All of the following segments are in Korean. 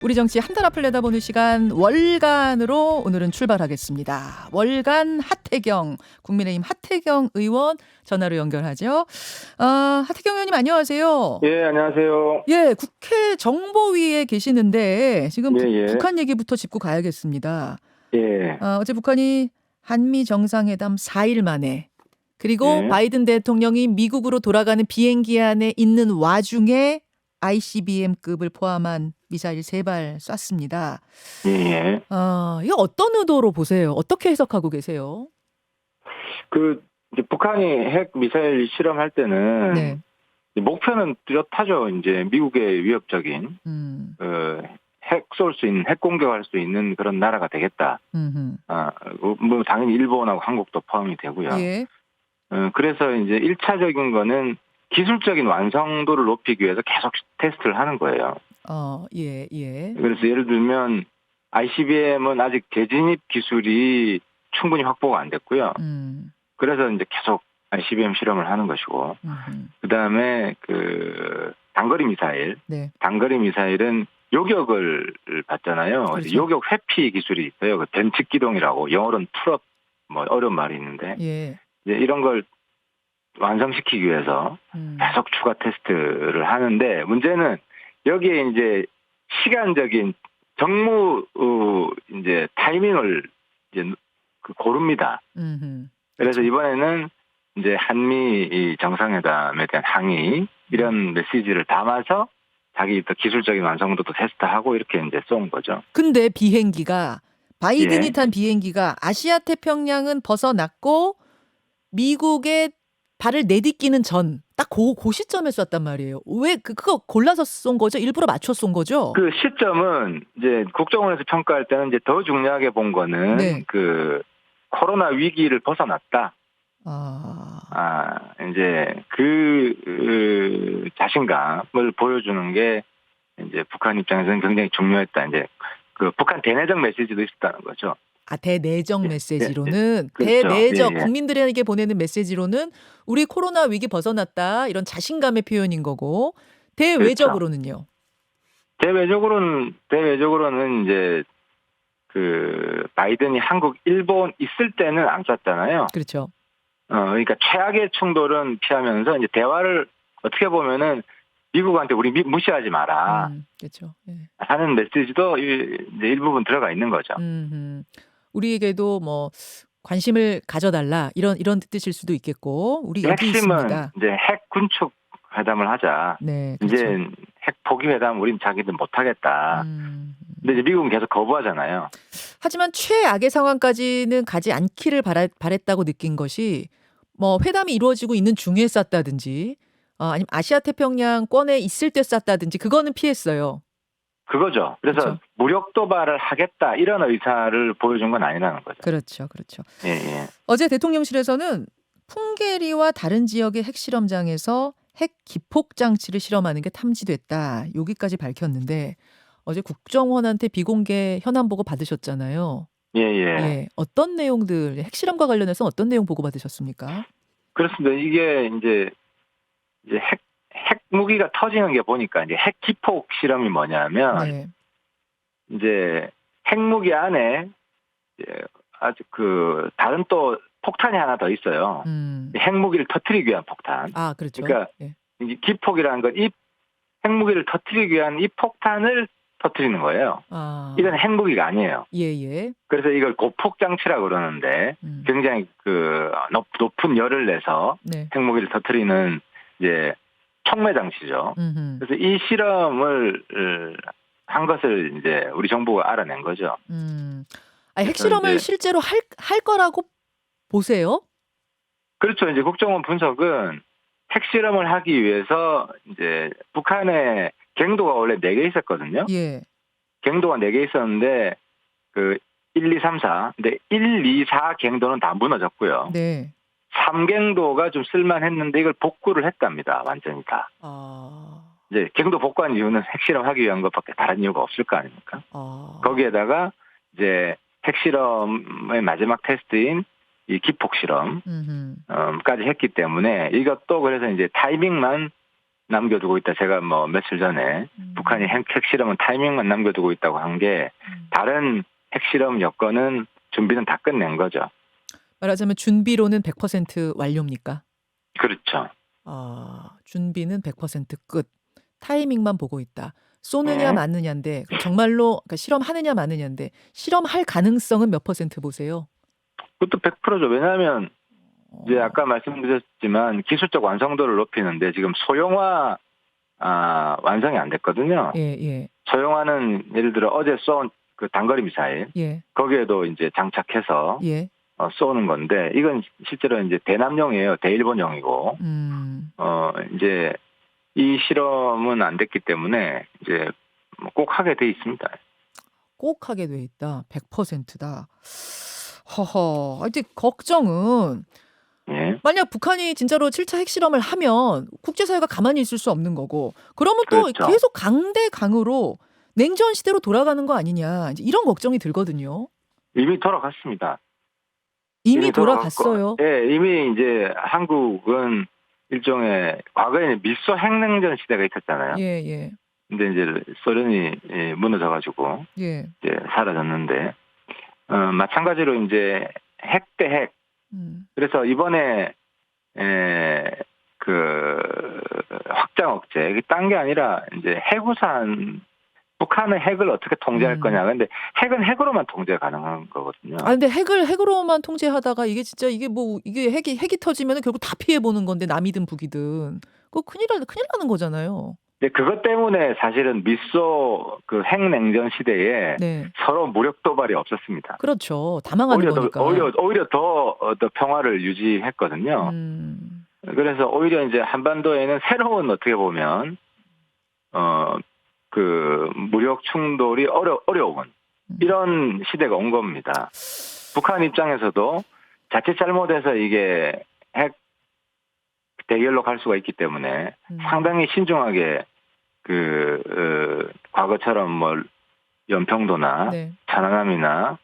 우리 정치 한 달 앞을 내다보는 시간 월간으로 오늘은 출발하겠습니다. 월간 하태경, 국민의힘 하태경 의원 전화로 연결하죠. 하태경 의원님 안녕하세요. 예, 안녕하세요. 예, 국회 정보위에 계시는데 지금 예, 예. 북한 얘기부터 짚고 가야겠습니다. 예. 어제 북한이 한미 정상회담 4일 만에 그리고 예. 바이든 대통령이 미국으로 돌아가는 비행기 안에 있는 와중에 ICBM급을 포함한 미사일 3발 쐈습니다. 예. 이거 어떤 의도로 보세요? 어떻게 해석하고 계세요? 이제 북한이 핵 미사일 실험할 때는 네. 목표는 뚜렷하죠. 이제 미국의 위협적인 핵 쏠 수 있는 핵 공격할 수 있는 그런 나라가 되겠다. 뭐 당연히 일본하고 한국도 포함이 되고요. 예. 그래서 이제 1차적인 거는 기술적인 완성도를 높이기 위해서 계속 테스트를 하는 거예요. 예, 예. 그래서 예를 들면 ICBM은 아직 재진입 기술이 충분히 확보가 안 됐고요. 그래서 이제 계속 ICBM 실험을 하는 것이고, 그다음에 단거리 미사일, 네. 단거리 미사일은 요격을 받잖아요. 그렇죠. 요격 회피 기술이 있어요. 그 변칙 기동이라고 영어로는 풀업 뭐 어려운 말이 있는데, 예. 이제 이런 걸 완성시키기 위해서 계속 추가 테스트를 하는데, 문제는 여기에 이제 시간적인 정무 이제 타이밍을 이제 고릅니다. 그래서 이번에는 이제 한미 정상회담에 대한 항의 이런 메시지를 담아서 자기 또 기술적인 완성도도 테스트하고 이렇게 이제 쏜 거죠. 근데 비행기가 바이든이 예. 탄 비행기가 아시아 태평양은 벗어났고 미국에 발을 내딛기는 전 딱 그 시점에 쐈단 말이에요. 왜 그거 골라서 쏜 거죠? 일부러 맞춰 쏜 거죠? 그 시점은 이제 국정원에서 평가할 때는 이제 더 중요하게 본 거는 네. 코로나 위기를 벗어났다. 이제 자신감을 보여주는 게 이제 북한 입장에서는 굉장히 중요했다. 이제 북한 대내적 메시지도 있었다는 거죠. 대내적 메시지로는 그렇죠. 대내적 예, 예. 국민들에게 보내는 메시지로는 우리 코로나 위기 벗어났다 이런 자신감의 표현인 거고 대외적으로는요. 대외적으로는 이제 바이든이 한국, 일본 있을 때는 안 쐈잖아요. 그렇죠. 그러니까 최악의 충돌은 피하면서 이제 대화를 어떻게 보면은 미국한테 우리 무시하지 마라. 그렇죠. 예. 하는 메시지도 이제 일부분 들어가 있는 거죠. 우리에게도 뭐 관심을 가져달라 이런 뜻일 수도 있겠고 우리 여기 핵심은 있습니다. 이제 핵 군축 회담을 하자. 네, 그렇죠. 이제 핵 포기 회담 우린 자기들 못하겠다. 근데 이제 미국은 계속 거부하잖아요. 하지만 최악의 상황까지는 가지 않기를 바랬다고 느낀 것이 뭐 회담이 이루어지고 있는 중에 쐈다든지 아니면 아시아 태평양권에 있을 때 쐈다든지 그거는 피했어요. 그거죠. 그래서 그렇죠. 무력 도발을 하겠다 이런 의사를 보여준 건 아니라는 거죠. 그렇죠. 그렇죠. 예, 예. 어제 대통령실에서는 풍계리와 다른 지역의 핵실험장에서 핵 기폭 장치를 실험하는 게 탐지됐다. 여기까지 밝혔는데 어제 국정원한테 비공개 현안 보고 받으셨잖아요. 예, 예. 예. 어떤 내용들 핵실험과 관련해서 어떤 내용 보고 받으셨습니까? 그렇습니다. 이게 이제 핵 무기가 터지는 게 보니까 이제 핵 기폭 실험이 뭐냐면 네. 이제 핵무기 안에 이제 아주 다른 또 폭탄이 하나 더 있어요. 핵무기를 터뜨리기 위한 폭탄. 그렇죠. 그러니까 예. 이 기폭이라는 건 이 핵무기를 터뜨리기 위한 이 폭탄을 터뜨리는 거예요. 이건 핵무기가 아니에요. 예. 그래서 이걸 고폭 장치라고 그러는데 굉장히 높은 열을 내서 네. 핵무기를 터뜨리는 이제 촉매 장치죠. 그래서 이 실험을 한 것을 이제 우리 정부가 알아낸 거죠. 핵실험을 실제로 할 거라고 보세요? 그렇죠. 이제 국정원 분석은 핵실험을 하기 위해서 이제 북한에 갱도가 원래 4개 있었거든요. 예. 갱도가 4개 있었는데 1, 2, 3, 4. 근데 1, 2, 4 갱도는 다 무너졌고요. 네. 3갱도가 좀 쓸만했는데 이걸 복구를 했답니다. 완전히 다. 이제 갱도 복구한 이유는 핵실험하기 위한 것밖에 다른 이유가 없을 거 아닙니까? 거기에다가 이제 핵실험의 마지막 테스트인 이 기폭 실험까지 했기 때문에 이것도 그래서 이제 타이밍만 남겨두고 있다. 제가 뭐 며칠 전에 북한이 핵실험은 타이밍만 남겨두고 있다고 한 게 다른 핵실험 여건은 준비는 다 끝낸 거죠. 말하자면 준비로는 100% 완료입니까? 그렇죠. 준비는 100% 끝. 타이밍만 보고 있다. 쏘느냐 네. 마느냐인데 정말로 그러니까 실험하느냐 마느냐인데 실험할 가능성은 몇 퍼센트 보세요? 그것도 100%죠. 왜냐하면 이제 아까 말씀드렸지만 기술적 완성도를 높이는데 지금 소형화 완성이 안 됐거든요. 예. 소형화는 예를 들어 어제 쏜 그 단거리 미사일 예. 거기에도 이제 장착해서 예. 쏘는 건데 이건 실제로 이제 대남용이에요. 대일본용이고 이제 이 실험은 안 됐기 때문에 이제 꼭 하게 돼 있습니다. 꼭 하게 돼 있다. 100%다. 허허. 하여튼 걱정은 예. 만약 북한이 진짜로 7차 핵실험을 하면 국제사회가 가만히 있을 수 없는 거고 그러면 또 그렇죠. 계속 강대강으로 냉전 시대로 돌아가는 거 아니냐. 이제 이런 걱정이 들거든요. 이미 돌아갔습니다. 이미 돌아갔어요. 예, 이미 이제 한국은 일종의 과거에는 밀소 핵냉전 시대가 있었잖아요. 예. 근데 이제 소련이 무너져가지고 예. 이제 사라졌는데 마찬가지로 이제 핵 대 핵. 그래서 이번에 그 확장 억제 이게 딴 게 아니라 이제 핵우산 북한의 핵을 어떻게 통제할 거냐. 근데 핵은 핵으로만 통제 가능한 거거든요. 근데 핵으로만 통제하다가 이게 진짜 이게 핵이 터지면 결국 다 피해 보는 건데 남이든 북이든 그거 큰일 나는 거잖아요. 네, 그것 때문에 사실은 미소 그 핵냉전 시대에 네. 서로 무력 도발이 없었습니다. 그렇죠. 다 망하는 거니까. 오히려 더 평화를 유지했거든요. 그래서 오히려 이제 한반도에는 새로운 어떻게 보면 그 무력 충돌이 어려운 이런 시대가 온 겁니다. 북한 입장에서도 자칫 잘못해서 이게 핵 대결로 갈 수가 있기 때문에 상당히 신중하게 과거처럼 뭐 연평도나 네. 차나남이나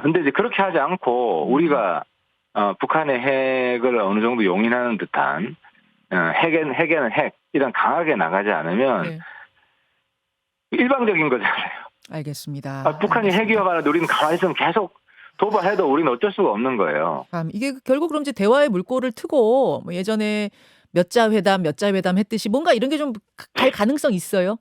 근데 이제 그렇게 하지 않고 우리가 북한의 핵을 어느 정도 용인하는 듯한 핵에는 핵 이런 강하게 나가지 않으면 네. 일방적인 거잖아요. 알겠습니다. 북한이 핵 위협하는데 우리는 가만히 있으면 계속 도발해도 우리는 어쩔 수가 없는 거예요. 이게 결국 그럼 이제 대화의 물꼬를 트고 뭐 예전에 몇 자 회담 했듯이 뭔가 이런 게 좀 갈 가능성 있어요?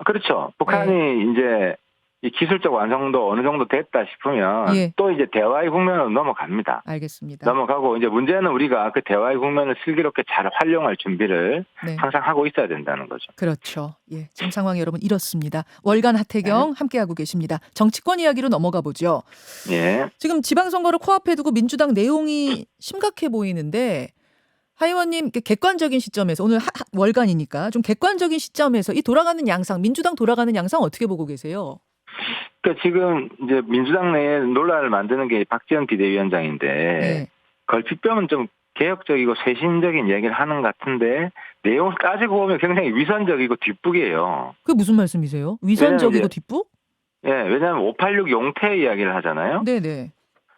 그렇죠. 북한이 이제 이 기술적 완성도 어느 정도 됐다 싶으면 또 이제 대화의 국면으로 넘어갑니다. 알겠습니다. 넘어가고 이제 문제는 우리가 그 대화의 국면을 슬기롭게 잘 활용할 준비를 항상 하고 있어야 된다는 거죠. 그렇죠. 예, 지금 상황이 여러분 이렇습니다. 월간 하태경 함께하고 계십니다. 정치권 이야기로 넘어가 보죠. 예. 지금 지방선거를 코앞에 두고 민주당 내용이 심각해 보이는데 하 의원님 객관적인 시점에서 오늘 월간이니까 좀 객관적인 시점에서 이 돌아가는 양상, 민주당 돌아가는 양상 어떻게 보고 계세요? 그러니까 지금 이제 민주당 내에 논란을 만드는 게 박지원 비대위원장인데 걸핏병은 좀 개혁적이고 쇄신적인 얘기를 하는 것 같은데 내용을 따지고 보면 굉장히 위선적이고 뒷북이에요. 그게 무슨 말씀이세요? 위선적이고 뒷북? 예, 왜냐하면 586 용태 이야기를 하잖아요. 네네.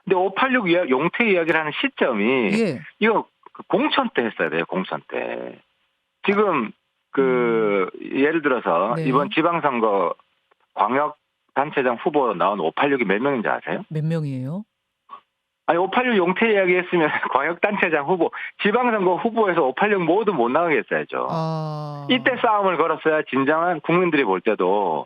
근데 586 용태 이야기를 하는 시점이 이거 공천 때 했어야 돼요. 공천 때. 지금 예를 들어서 이번 지방선거 광역단체장 후보로 나온 586이 몇 명인지 아세요? 몇 명이에요? 아니 586 용태 이야기했으면 광역단체장 후보, 지방선거 후보에서 586 모두 못 나가게 했어야죠. 이때 싸움을 걸었어야 진정한 국민들이 볼 때도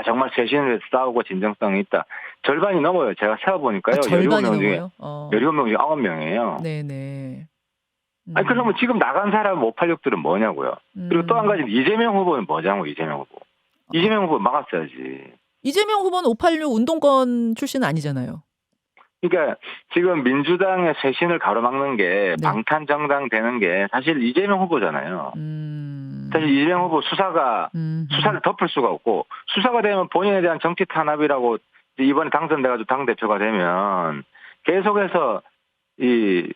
정말 쇄신을 위해서 싸우고 진정성이 있다. 절반이 넘어요. 제가 세어보니까요. 절반이 넘어요? 17명 중에 9명이에요. 네네. 아니 그러면 지금 나간 사람 586들은 뭐냐고요. 그리고 또 한 가지 이재명 후보는 뭐냐고. 이재명 후보 막았어야지. 이재명 후보는 586 운동권 출신은 아니잖아요. 그러니까 지금 민주당의 쇄신을 가로막는 게 방탄정당 되는 게 사실 이재명 후보잖아요. 사실 이재명 후보 수사를 덮을 수가 없고 수사가 되면 본인에 대한 정치 탄압이라고 이번에 당선돼가지고 당대표가 되면 계속해서 이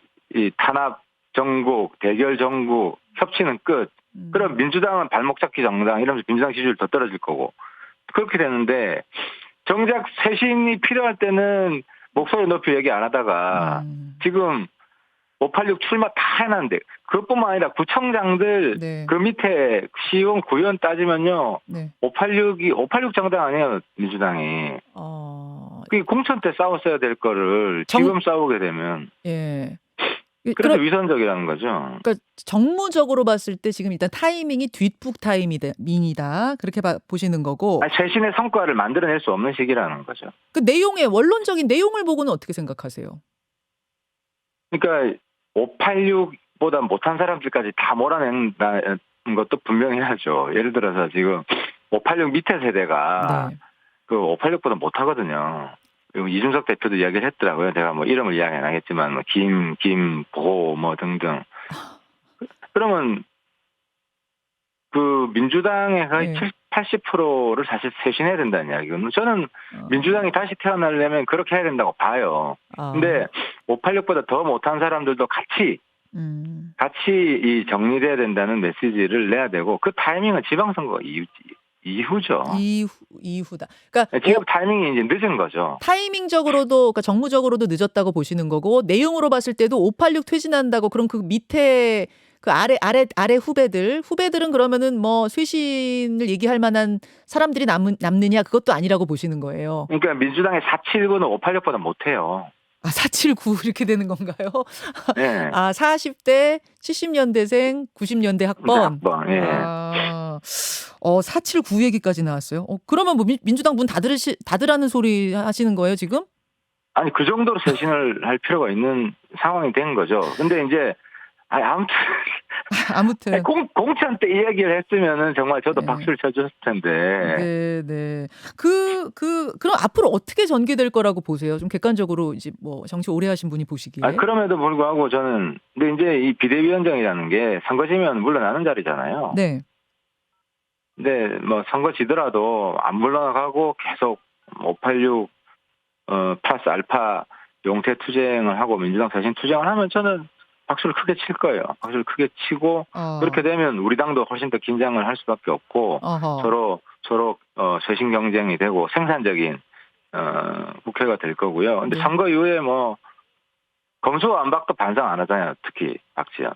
탄압 정국, 대결 정국, 협치는 끝. 그럼 민주당은 발목 잡기 정당 이러면서 민주당 지지율 더 떨어질 거고. 그렇게 되는데 정작 쇄신이 필요할 때는 목소리 높이 얘기 안 하다가 지금 586 출마 다 해놨는데 그것뿐만 아니라 구청장들 네. 그 밑에 시의원, 구의원 따지면요. 네. 586 정당 아니에요, 민주당이. 그게 공천 때 싸웠어야 될 거를 지금 싸우게 되면. 예. 그래서 위선적이라는 거죠. 그러니까 정무적으로 봤을 때 지금 일단 타이밍이 뒷북 타이밍이다. 그렇게 보시는 거고. 아니, 최신의 성과를 만들어낼 수 없는 시기라는 거죠. 그 내용의 원론적인 내용을 보고는 어떻게 생각하세요? 그러니까 586보다 못한 사람들까지 다 몰아낸다는 것도 분명히 하죠. 예를 들어서 지금 586 밑에 세대가 네. 그 586보다 못하거든요. 이준석 대표도 이야기를 했더라고요. 제가 뭐 이름을 이야기 안 하겠지만 뭐 김보 뭐 등등. 그러면 그 민주당의 거의 80%를 사실 쇄신해야 된다는 이야기거든요. 저는 민주당이 다시 태어나려면 그렇게 해야 된다고 봐요. 근데 586보다 더 못한 사람들도 같이 이 정리돼야 된다는 메시지를 내야 되고 그 타이밍은 지방선거 이후죠. 이후다. 그러니까 지금 타이밍이 이제 늦은 거죠. 타이밍적으로도, 그러니까 정무적으로도 늦었다고 보시는 거고, 내용으로 봤을 때도 586 퇴진한다고 그럼 그 밑에 그 아래 후배들은 그러면은 뭐 쇄신을 얘기할 만한 사람들이 남느냐, 그것도 아니라고 보시는 거예요. 그러니까 민주당의 479는 586보다 못해요. 479 이렇게 되는 건가요? 네. 40대 70년대생 90년대 학번. 예. 479 얘기까지 나왔어요. 그러면 뭐 민주당 문 닫으라는 소리 하시는 거예요, 지금? 아니, 그 정도로 쇄신을 할 필요가 있는 상황이 된 거죠. 근데 이제 아무튼 공천 때 이야기를 했으면은 정말 저도 박수를 쳐줬을 텐데. 네. 그럼 앞으로 어떻게 전개될 거라고 보세요? 좀 객관적으로 이제 뭐 정치 오래 하신 분이 보시기에. 그럼에도 불구하고 저는 근데 이제 이 비대위원장이라는 게 선거 지면 물러나는 자리잖아요. 네. 근데 뭐 선거 지더라도 안 물러나가고 계속 586 플러스 알파 용태 투쟁을 하고 민주당 쇄신 투쟁을 하면 저는 박수를 크게 칠 거예요. 박수를 크게 치고 그렇게 되면 우리 당도 훨씬 더 긴장을 할 수밖에 없고 서로 쇄신 경쟁이 되고 생산적인 국회가 될 거고요. 근데 선거 이후에 뭐 검수완박도 반성 안 하잖아요. 특히 박지원.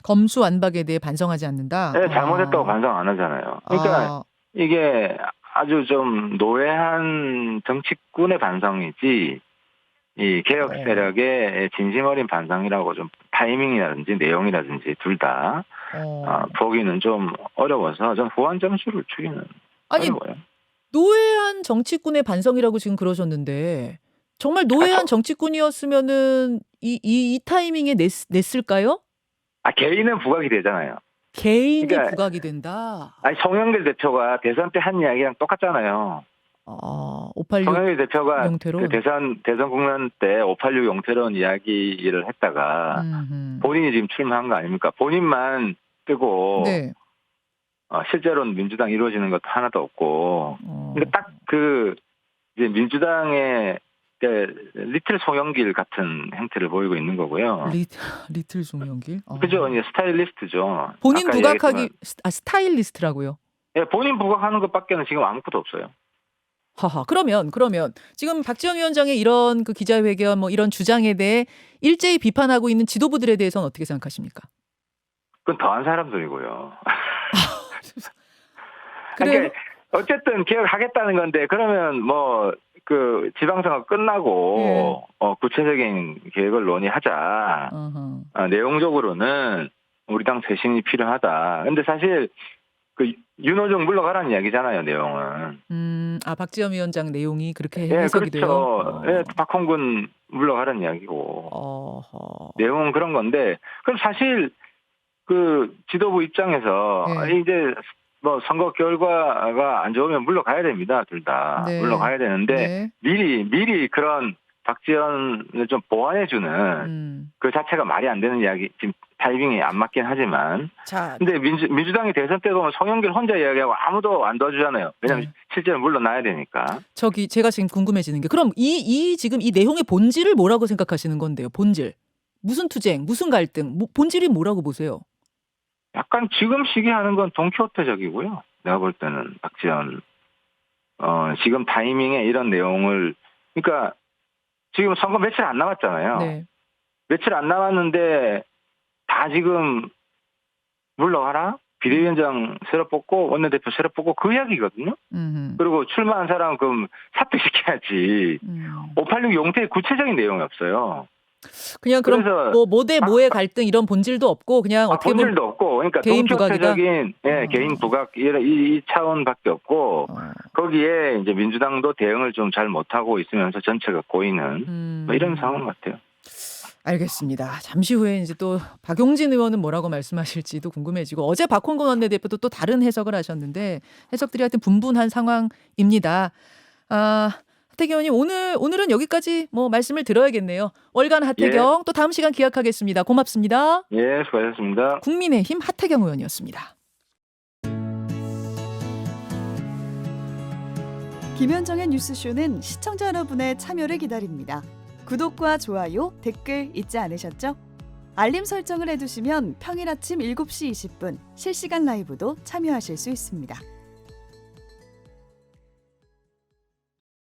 검수완박에 대해 반성하지 않는다? 네, 잘못했다고 반성 안 하잖아요. 그러니까 이게 아주 좀 노회한 정치꾼의 반성이지 이 개혁 세력의 진심 어린 반성이라고 좀 타이밍이라든지 내용이라든지 둘 다 보기는 좀 어려워서 전 후한 점수를 주기는 어려워요. 노회한 정치꾼의 반성이라고 지금 그러셨는데 정말 노회한 정치꾼이었으면은 이 타이밍에 냈을까요? 개인은 부각이 되잖아요. 개인이 부각이 된다. 송영길 대표가 대선 때 한 이야기랑 똑같잖아요. 586 송영길 대표가 용태론. 그 대선 국면 때 586 용태론 이야기를 했다가 본인이 지금 출마한 거 아닙니까? 본인만 뜨고 실제로는 민주당 이루어지는 것도 하나도 없고. 근데 딱 이제 민주당의 리틀 송영길 같은 행태를 보이고 있는 거고요. 리틀 송영길? 그죠. 이제 스타일리스트죠. 본인 부각하기 스타일리스트라고요? 네, 본인 부각하는 것밖에는 지금 아무것도 없어요. 그러면 지금 박지원 위원장의 이런 그 기자회견 뭐 이런 주장에 대해 일제히 비판하고 있는 지도부들에 대해서는 어떻게 생각하십니까? 그건 더한 사람들이고요. 그러니까 어쨌든 개혁하겠다는 건데 그러면 뭐 그 지방선거 끝나고 구체적인 계획을 논의하자. 내용적으로는 우리 당 쇄신이 필요하다. 근데 사실 그 윤호중 물러가라는 이야기잖아요, 내용은. 박지원 위원장 내용이 그렇게 해석이 그렇죠. 돼요. 박홍근 물러가라는 이야기고. 내용은 그런 건데 그럼 사실 그 지도부 입장에서 이제 뭐 선거 결과가 안 좋으면 물러가야 됩니다. 둘 다. 물러가야 되는데 미리 그런 박지원을 좀 보완해주는 그 자체가 말이 안 되는 이야기. 지금 타이밍이 안 맞긴 하지만. 근데 민주당이 대선 때 보면 송영길 혼자 이야기하고 아무도 안 도와주잖아요. 왜냐하면 실제로 물러나야 되니까. 제가 지금 궁금해지는 게 그럼 지금 이 내용의 본질을 뭐라고 생각하시는 건데요? 본질. 무슨 투쟁, 무슨 갈등, 본질이 뭐라고 보세요? 약간 지금 시기 하는 건 돈키호테적이고요. 내가 볼 때는 박지원 지금 타이밍에 이런 내용을 그러니까 지금 선거 며칠 안 남았잖아요. 며칠 안 남았는데 다 지금 물러가라? 비대위원장 새로 뽑고 원내대표 새로 뽑고 그 이야기거든요. 그리고 출마한 사람 그럼 사퇴시켜야지. 586 용태의 구체적인 내용이 없어요. 그냥 그럼 그래서 뭐 모대 모의 갈등 이런 본질도 없고 그냥 어떻게 보면 본질도 없고 그러니까 개인 부각이다? 동격표적인 개인 부각 이 차원밖에 없고 거기에 이제 민주당도 대응을 좀 잘 못하고 있으면서 전체가 고이는 뭐 이런 상황 같아요. 알겠습니다. 잠시 후에 이제 또 박용진 의원은 뭐라고 말씀하실지도 궁금해지고 어제 박홍근 원내대표도 또 다른 해석을 하셨는데 해석들이 하여튼 분분한 상황입니다. 하태경 의원님 오늘은 여기까지 뭐 말씀을 들어야겠네요. 월간 하태경 또 다음 시간 기약하겠습니다. 고맙습니다. 예, 수고하셨습니다. 국민의힘 하태경 의원이었습니다. 김현정의 뉴스쇼는 시청자 여러분의 참여를 기다립니다. 구독과 좋아요, 댓글 잊지 않으셨죠? 알림 설정을 해두시면 평일 아침 7시 20분 실시간 라이브도 참여하실 수 있습니다.